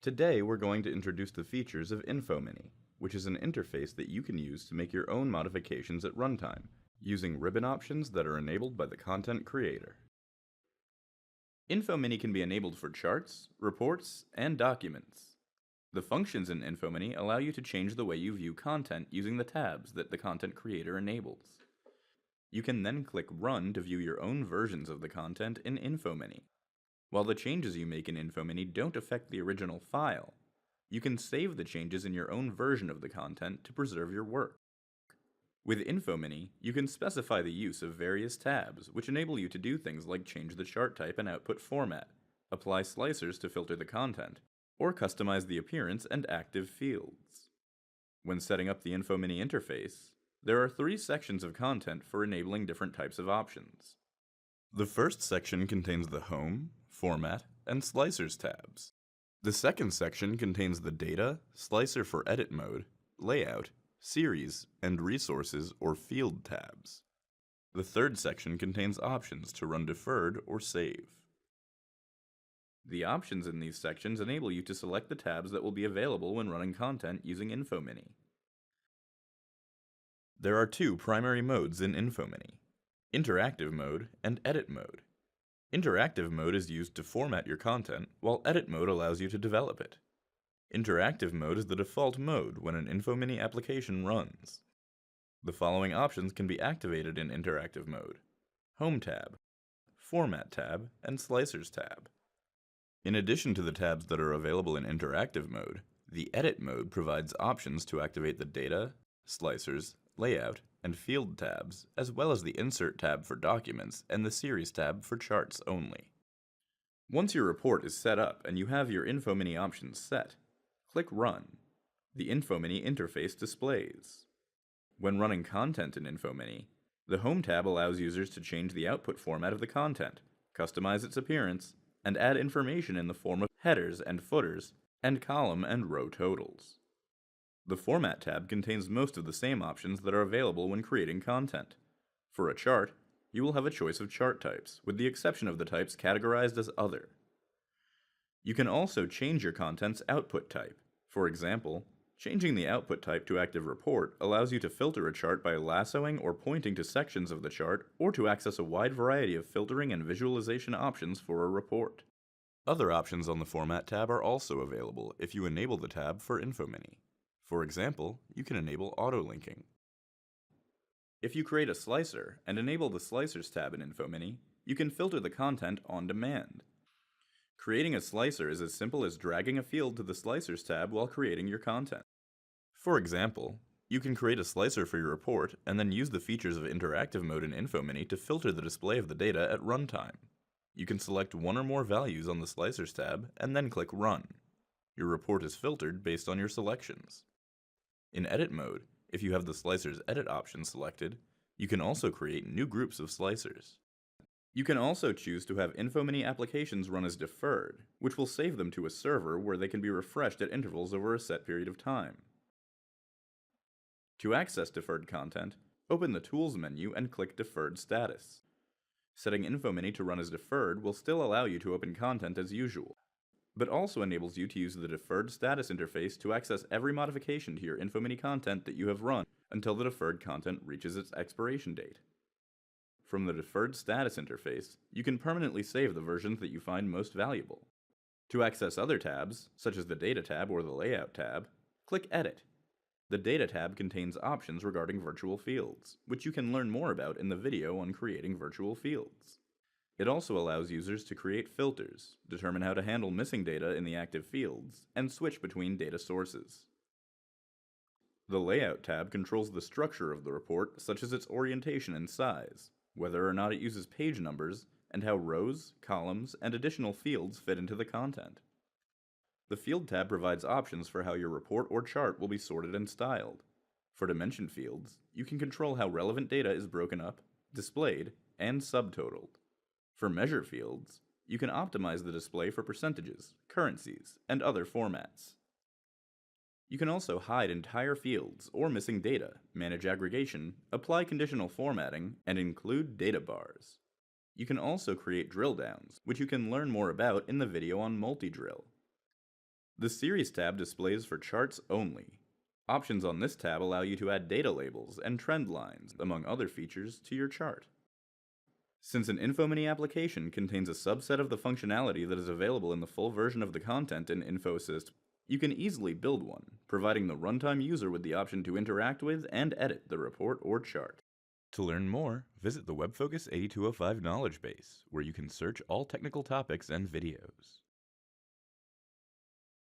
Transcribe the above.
Today we're going to introduce the features of InfoMini, which is an interface that you can use to make your own modifications at runtime, using ribbon options that are enabled by the content creator. InfoMini can be enabled for charts, reports, and documents. The functions in InfoMini allow you to change the way you view content using the tabs that the content creator enables. You can then click Run to view your own versions of the content in InfoMini. While the changes you make in InfoMini don't affect the original file, you can save the changes in your own version of the content to preserve your work. With InfoMini, you can specify the use of various tabs, which enable you to do things like change the chart type and output format, apply slicers to filter the content, or customize the appearance and active fields. When setting up the InfoMini interface, there are 3 sections of content for enabling different types of options. The first section contains the Home, Format, and Slicers tabs. The second section contains the Data, Slicer for Edit Mode, Layout, Series, and Resources or Field tabs. The third section contains options to run deferred or save. The options in these sections enable you to select the tabs that will be available when running content using InfoMini. There are 2 primary modes in InfoMini: Interactive mode and Edit mode. Interactive mode is used to format your content, while Edit mode allows you to develop it. Interactive mode is the default mode when an InfoMini application runs. The following options can be activated in interactive mode: Home tab, Format tab, and Slicers tab. In addition to the tabs that are available in interactive mode, the Edit mode provides options to activate the Data, Slicers, Layout, and Field tabs, as well as the Insert tab for documents and the Series tab for charts only. Once your report is set up and you have your InfoMini options set, click Run. The InfoMini interface displays. When running content in InfoMini, the Home tab allows users to change the output format of the content, customize its appearance, and add information in the form of headers and footers, and column and row totals. The Format tab contains most of the same options that are available when creating content. For a chart, you will have a choice of chart types, with the exception of the types categorized as Other. You can also change your content's output type. For example, changing the output type to Active Report allows you to filter a chart by lassoing or pointing to sections of the chart, or to access a wide variety of filtering and visualization options for a report. Other options on the Format tab are also available if you enable the tab for InfoMini. For example, you can enable auto-linking. If you create a slicer and enable the Slicers tab in InfoMini, you can filter the content on demand. Creating a slicer is as simple as dragging a field to the Slicers tab while creating your content. For example, you can create a slicer for your report and then use the features of interactive mode in InfoMini to filter the display of the data at runtime. You can select one or more values on the Slicers tab and then click Run. Your report is filtered based on your selections. In Edit mode, if you have the Slicer's Edit option selected, you can also create new groups of slicers. You can also choose to have InfoMini applications run as deferred, which will save them to a server where they can be refreshed at intervals over a set period of time. To access deferred content, open the Tools menu and click Deferred Status. Setting InfoMini to run as deferred will still allow you to open content as usual, but also enables you to use the Deferred Status interface to access every modification to your InfoMini content that you have run until the deferred content reaches its expiration date. From the Deferred Status interface, you can permanently save the versions that you find most valuable. To access other tabs, such as the Data tab or the Layout tab, click Edit. The Data tab contains options regarding virtual fields, which you can learn more about in the video on creating virtual fields. It also allows users to create filters, determine how to handle missing data in the active fields, and switch between data sources. The Layout tab controls the structure of the report, such as its orientation and size, whether or not it uses page numbers, and how rows, columns, and additional fields fit into the content. The Field tab provides options for how your report or chart will be sorted and styled. For dimension fields, you can control how relevant data is broken up, displayed, and subtotaled. For measure fields, you can optimize the display for percentages, currencies, and other formats. You can also hide entire fields or missing data, manage aggregation, apply conditional formatting, and include data bars. You can also create drill downs, which you can learn more about in the video on multi-drill. The Series tab displays for charts only. Options on this tab allow you to add data labels and trend lines, among other features, to your chart. Since an InfoMini application contains a subset of the functionality that is available in the full version of the content in InfoAssist, you can easily build one, providing the runtime user with the option to interact with and edit the report or chart. To learn more, visit the WebFocus 8205 knowledge base, where you can search all technical topics and videos.